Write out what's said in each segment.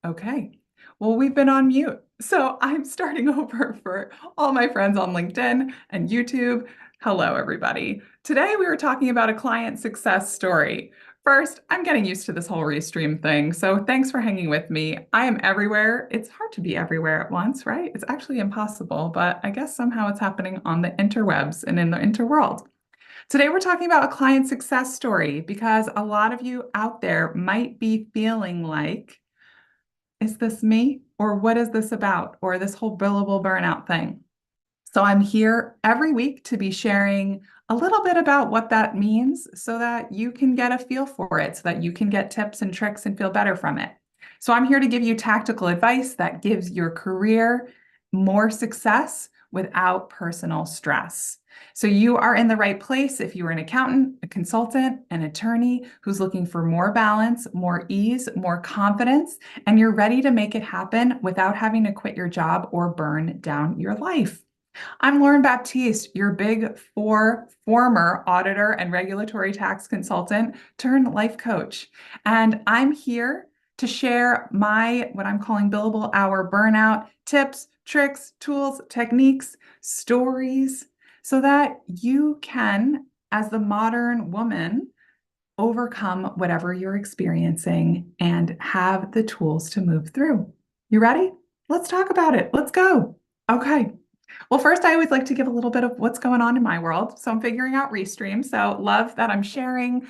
Okay. Well, we've been on mute. So I'm starting over for all my friends on LinkedIn and YouTube. Hello, everybody. Today we were talking about a client success story. First, I'm getting used to this whole restream thing. So thanks for hanging with me. I am everywhere. It's hard to be everywhere at once, right? It's actually impossible, but I guess somehow it's happening on the interwebs and in the interworld. Today, we're talking about a client success story because a lot of you out there might be feeling like, is this me? Or what is this about? Or this whole billable burnout thing. So I'm here every week to be sharing a little bit about what that means so that you can get a feel for it, so that you can get tips and tricks and feel better from it. So I'm here to give you tactical advice that gives your career more success without personal stress. So you are in the right place if you're an accountant, a consultant, an attorney who's looking for more balance, more ease, more confidence, and you're ready to make it happen without having to quit your job or burn down your life. I'm Lauren Baptiste, your Big Four former auditor and regulatory tax consultant turned life coach. And I'm here to share my, what I'm calling billable hour burnout tips, tricks, tools, techniques, stories, so that you can, as the modern woman, overcome whatever you're experiencing and have the tools to move through. You ready? Let's talk about it. Let's go. Okay. Well, first, I always like to give a little bit of what's going on in my world. So I'm figuring out Restream. So love that I'm sharing.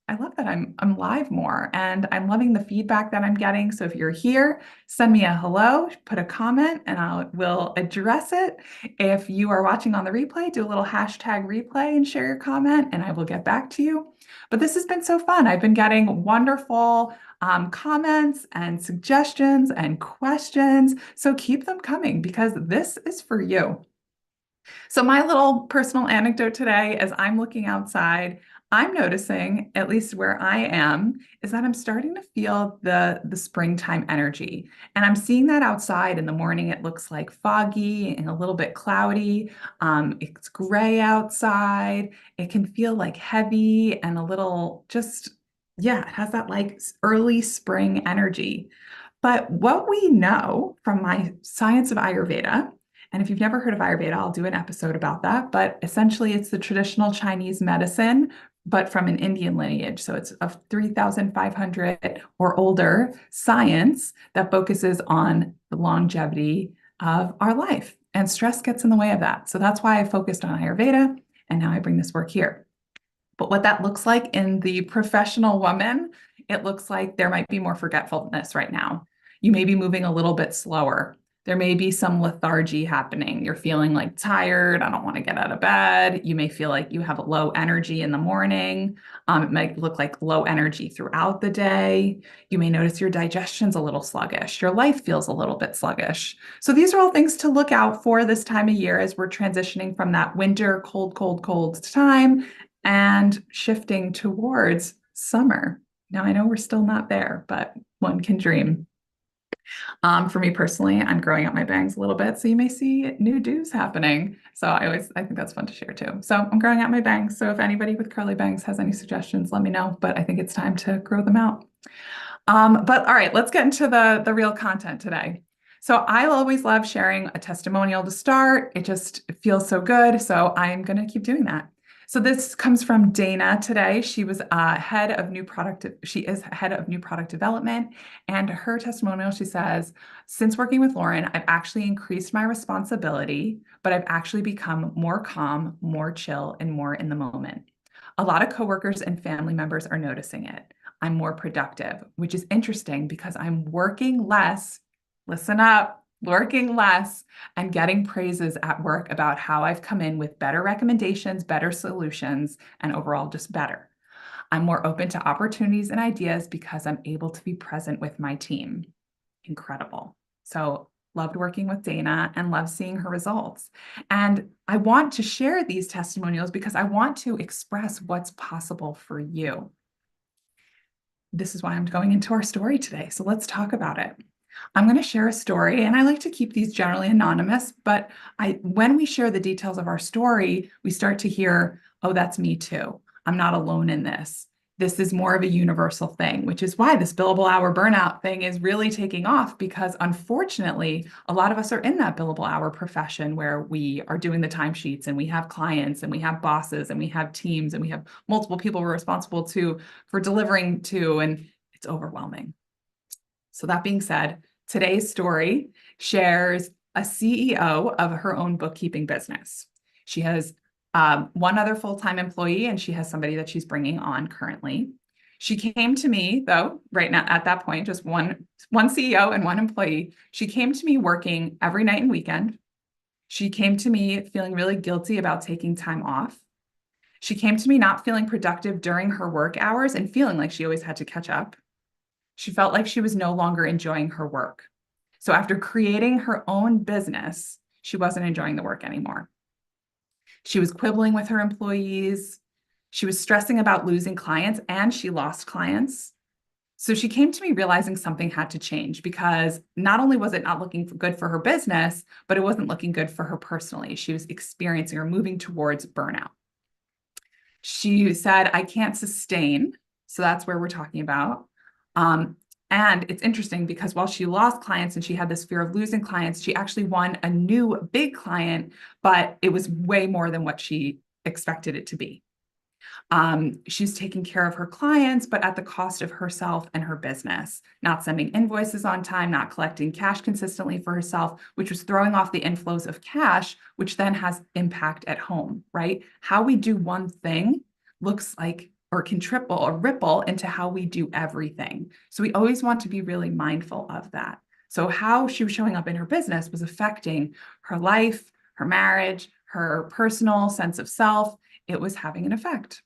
I love that I'm live more, and I'm loving the feedback that I'm getting. So if you're here, send me a hello, put a comment, and we'll address it. If you are watching on the replay, do a little hashtag replay and share your comment, and I will get back to you. But this has been so fun. I've been getting wonderful comments and suggestions and questions. So keep them coming because this is for you. So my little personal anecdote today, as I'm looking outside, I'm noticing, at least where I am, is that I'm starting to feel the springtime energy. And I'm seeing that outside in the morning. It looks like foggy and a little bit cloudy. It's gray outside. It can feel like heavy and a little just, yeah, it has that like early spring energy. But what we know from my science of Ayurveda, and if you've never heard of Ayurveda, I'll do an episode about that. But essentially, it's the traditional Chinese medicine, but from an Indian lineage. So it's of 3,500 or older science that focuses on the longevity of our life. And stress gets in the way of that. So that's why I focused on Ayurveda. And now I bring this work here. But what that looks like in the professional woman, it looks like there might be more forgetfulness right now. You may be moving a little bit slower. There may be some lethargy happening. You're feeling like tired. I don't want to get out of bed. You may feel like you have a low energy in the morning. It might look like low energy throughout the day. You may notice your digestion's a little sluggish. Your life feels a little bit sluggish. So these are all things to look out for this time of year as we're transitioning from that winter, cold, cold, cold time and shifting towards summer. Now, I know we're still not there, but one can dream. For me personally, I'm growing out my bangs a little bit, so you may see new do's happening. So I think that's fun to share too. So I'm growing out my bangs. So if anybody with curly bangs has any suggestions, let me know. But I think it's time to grow them out. But all right, let's get into the real content today. So I always love sharing a testimonial to start. It just feels so good. So I'm going to keep doing that. So this comes from Dana today. She was head of new product. She is head of new product development. And her testimonial, she says, since working with Lauren, I've actually increased my responsibility, but I've actually become more calm, more chill, and more in the moment. A lot of coworkers and family members are noticing it. I'm more productive, which is interesting because I'm working less. Listen up. Working less and getting praises at work about how I've come in with better recommendations, better solutions, and overall just better. I'm more open to opportunities and ideas because I'm able to be present with my team. Incredible. So loved working with Dana and love seeing her results. And I want to share these testimonials because I want to express what's possible for you. This is why I'm going into our story today. So let's talk about it. I'm going to share a story, and I like to keep these generally anonymous, but when we share the details of our story, we start to hear, oh, that's me too. I'm not alone in this. this is more of a universal thing, which is why this billable hour burnout thing is really taking off, because unfortunately, a lot of us are in that billable hour profession where we are doing the timesheets and we have clients and we have bosses and we have teams and we have multiple people we're responsible for delivering to, and it's overwhelming. So that being said, today's story shares a CEO of her own bookkeeping business. She has one other full-time employee, and she has somebody that she's bringing on currently. She came to me, though, right now at that point, just one CEO and one employee. She came to me working every night and weekend. She came to me feeling really guilty about taking time off. She came to me not feeling productive during her work hours and feeling like she always had to catch up. She felt like she was no longer enjoying her work. So after creating her own business, she wasn't enjoying the work anymore. She was quibbling with her employees. She was stressing about losing clients, and she lost clients. So she came to me realizing something had to change, because not only was it not looking good for her business, but it wasn't looking good for her personally. She was experiencing or moving towards burnout. She said, I can't sustain. So that's where we're talking about. And it's interesting because while she lost clients and she had this fear of losing clients, she actually won a new big client, but it was way more than what she expected it to be. She's taking care of her clients, but at the cost of herself and her business, not sending invoices on time, not collecting cash consistently for herself, which was throwing off the inflows of cash, which then has impact at home, right? How we do one thing looks like or can triple or ripple into how we do everything. So we always want to be really mindful of that. So how she was showing up in her business was affecting her life, her marriage, her personal sense of self. It was having an effect.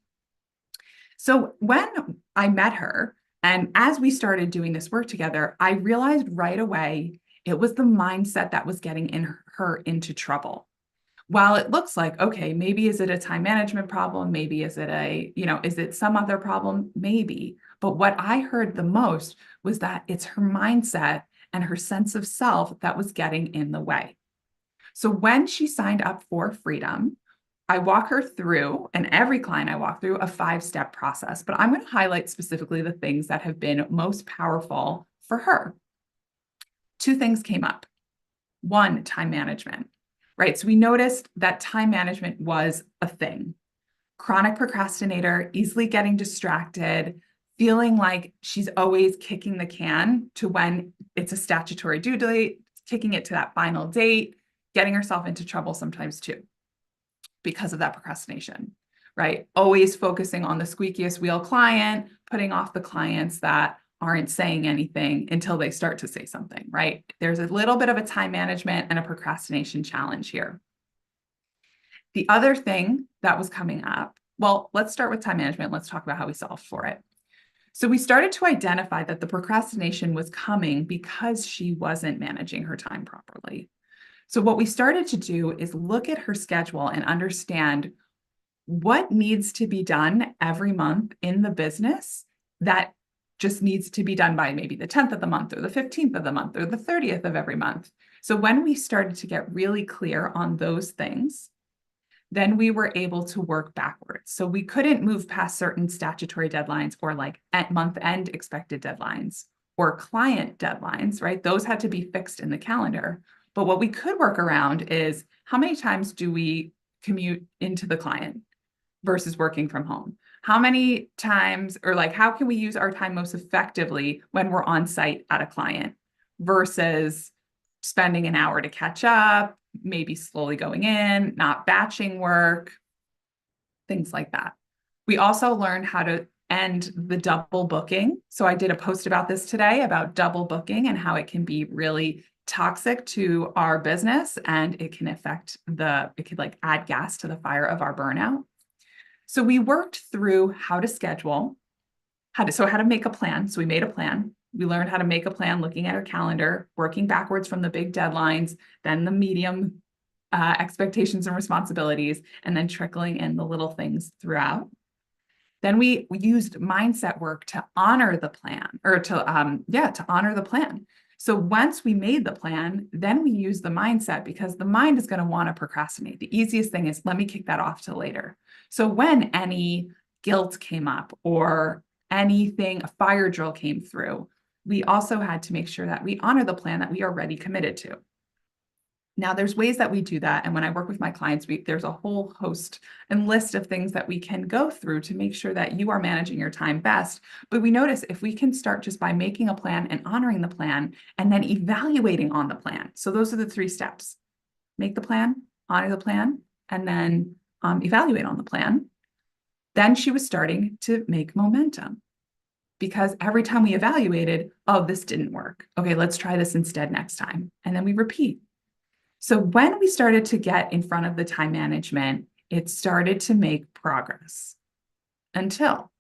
So when I met her, and as we started doing this work together, I realized right away it was the mindset that was getting her into trouble. While it looks like, okay, maybe is it a time management problem? Maybe is it is it some other problem? Maybe. But what I heard the most was that it's her mindset and her sense of self that was getting in the way. So when she signed up for Freedom, I walk her through, and every client I walk through, a 5-step process, but I'm going to highlight specifically the things that have been most powerful for her. 2 things came up. 1, time management, right? So we noticed that time management was a thing. Chronic procrastinator, easily getting distracted, feeling like she's always kicking the can to when it's a statutory due date, kicking it to that final date, getting herself into trouble sometimes too, because of that procrastination, right? Always focusing on the squeakiest wheel client, putting off the clients that aren't saying anything until they start to say something, right? There's a little bit of a time management and a procrastination challenge here. The other thing that was coming up, well, let's start with time management. Let's talk about how we solved for it. So we started to identify that the procrastination was coming because she wasn't managing her time properly. So what we started to do is look at her schedule and understand what needs to be done every month in the business that just needs to be done by maybe the 10th of the month or the 15th of the month or the 30th of every month. So when we started to get really clear on those things, then we were able to work backwards. So we couldn't move past certain statutory deadlines or like at month-end expected deadlines or client deadlines, right? Those had to be fixed in the calendar. But what we could work around is how many times do we commute into the client versus working from home? How many times, or like, how can we use our time most effectively when we're on site at a client versus spending an hour to catch up, maybe slowly going in, not batching work, things like that. We also learned how to end the double booking. So I did a post about this today about double booking and how it can be really toxic to our business, and it can it could like add gas to the fire of our burnout. So we worked through how to schedule, how to make a plan. So we made a plan. We learned how to make a plan, looking at our calendar, working backwards from the big deadlines, then the medium expectations and responsibilities, and then trickling in the little things throughout. Then we used mindset work to honor the plan, or to honor the plan. So once we made the plan, then we use the mindset, because the mind is going to want to procrastinate. The easiest thing is, let me kick that off till later. So when any guilt came up or anything, a fire drill came through, we also had to make sure that we honor the plan that we are already committed to. Now, there's ways that we do that. And when I work with my clients, there's a whole host and list of things that we can go through to make sure that you are managing your time best. But we notice if we can start just by making a plan and honoring the plan and then evaluating on the plan. So those are the 3 steps. Make the plan, honor the plan, and then evaluate on the plan. Then she was starting to make momentum because every time we evaluated, oh, this didn't work. Okay, let's try this instead next time. And then we repeat. So when we started to get in front of the time management, it started to make progress until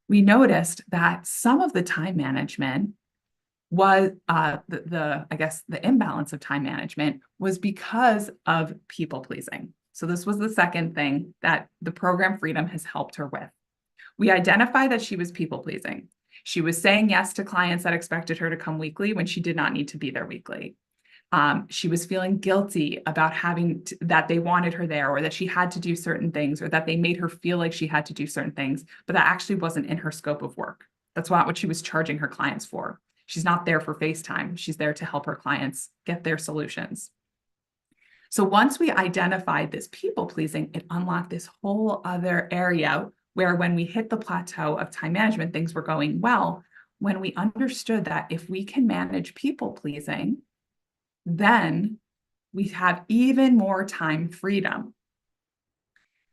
we noticed that some of the time management was the imbalance of time management was because of people pleasing. So this was the second thing that the program Freedom has helped her with. We identified that she was people pleasing. She was saying yes to clients that expected her to come weekly when she did not need to be there weekly. She was feeling guilty about that they wanted her there, or that she had to do certain things, or that they made her feel like she had to do certain things, but that actually wasn't in her scope of work. That's not what she was charging her clients for. She's not there for FaceTime. She's there to help her clients get their solutions. So once we identified this people pleasing, it unlocked this whole other area where when we hit the plateau of time management, things were going well. When we understood that if we can manage people pleasing, then we have even more time freedom.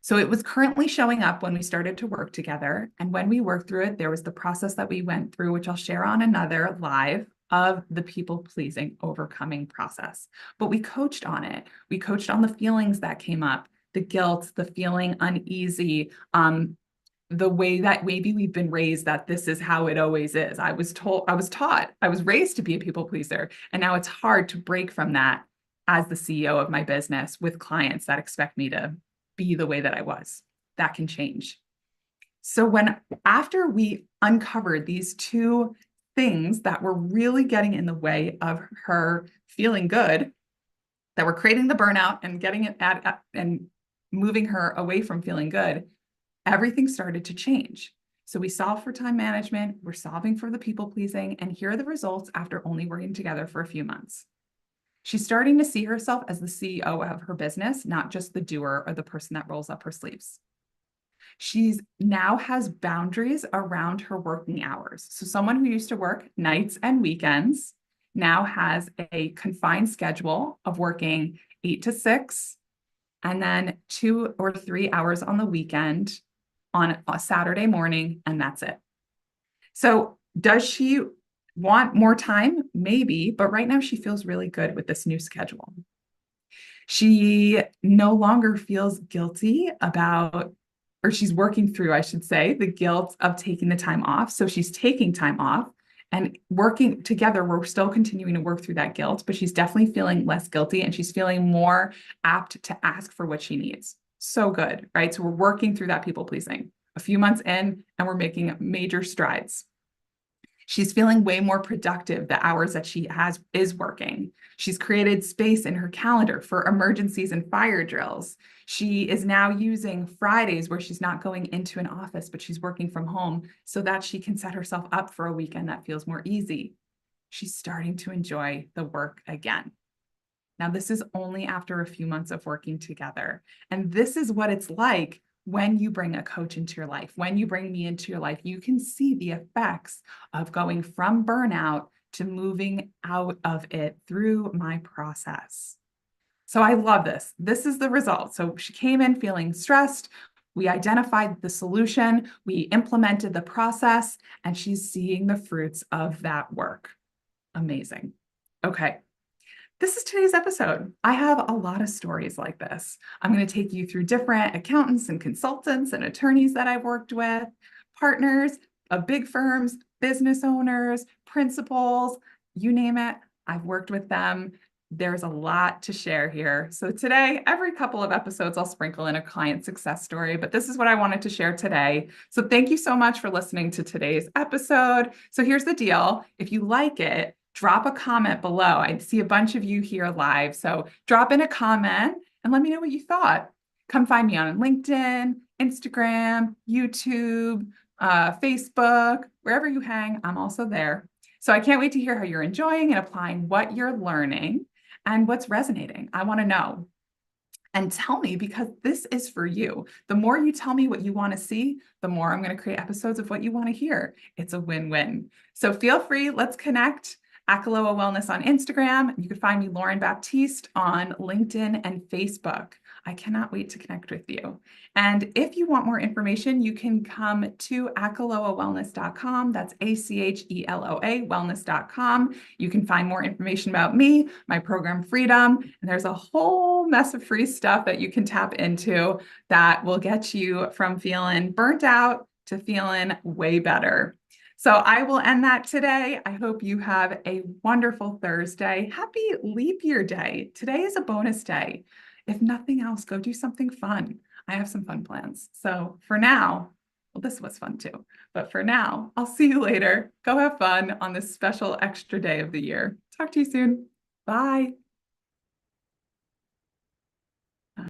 So it was currently showing up when we started to work together. And when we worked through it, there was the process that we went through, which I'll share on another live, of the people-pleasing overcoming process. But we coached on it. We coached on the feelings that came up, the guilt, the feeling uneasy, the way that maybe we've been raised that this is how it always is. I was raised to be a people pleaser. And now it's hard to break from that as the CEO of my business with clients that expect me to be the way that I was. That can change. So after we uncovered these 2 things that were really getting in the way of her feeling good, that were creating the burnout and getting it and moving her away from feeling good, everything started to change. So we solved for time management, we're solving for the people pleasing, and here are the results after only working together for a few months. She's starting to see herself as the CEO of her business, not just the doer or the person that rolls up her sleeves. She's now has boundaries around her working hours. So someone who used to work nights and weekends now has a confined schedule of working 8 to 6, and then 2 or 3 hours on the weekend on a Saturday morning, and that's it. So does she want more time? Maybe, but right now she feels really good with this new schedule. She no longer feels guilty about, or she's working through, I should say, the guilt of taking the time off. So she's taking time off and working together. We're still continuing to work through that guilt, but she's definitely feeling less guilty and she's feeling more apt to ask for what she needs. So good, right? So we're working through that people pleasing a few months in, and we're making major strides. She's feeling way more productive the hours that she is working. She's created space in her calendar for emergencies and fire drills. She is now using Fridays where she's not going into an office, but she's working from home so that she can set herself up for a weekend that feels more easy. She's starting to enjoy the work again. Now, this is only after a few months of working together. And this is what it's like when you bring a coach into your life, when you bring me into your life. You can see the effects of going from burnout to moving out of it through my process. So I love this. This is the result. So she came in feeling stressed. We identified the solution. We implemented the process, and she's seeing the fruits of that work. Amazing. Okay. This is today's episode. I have a lot of stories like this. I'm going to take you through different accountants and consultants and attorneys that I've worked with, partners of big firms, business owners, principals, you name it. I've worked with them. There's a lot to share here. So today, every couple of episodes, I'll sprinkle in a client success story, but this is what I wanted to share today. So thank you so much for listening to today's episode. So here's the deal. If you like it, drop a comment below. I see a bunch of you here live. So drop in a comment and let me know what you thought. Come find me on LinkedIn, Instagram, YouTube, Facebook, wherever you hang, I'm also there. So I can't wait to hear how you're enjoying and applying what you're learning and what's resonating. I want to know. And tell me, because this is for you. The more you tell me what you want to see, the more I'm going to create episodes of what you want to hear. It's a win-win. So feel free, let's connect. Akaloa Wellness on Instagram. You can find me, Lauren Baptiste, on LinkedIn and Facebook. I cannot wait to connect with you. And if you want more information, you can come to achaloawellness.com. That's ACHELOA wellness.com. You can find more information about me, my program Freedom, and there's a whole mess of free stuff that you can tap into that will get you from feeling burnt out to feeling way better. So I will end that today. I hope you have a wonderful Thursday. Happy Leap Year Day. Today is a bonus day. If nothing else, go do something fun. I have some fun plans. So for now, well, this was fun too. But for now, I'll see you later. Go have fun on this special extra day of the year. Talk to you soon. Bye.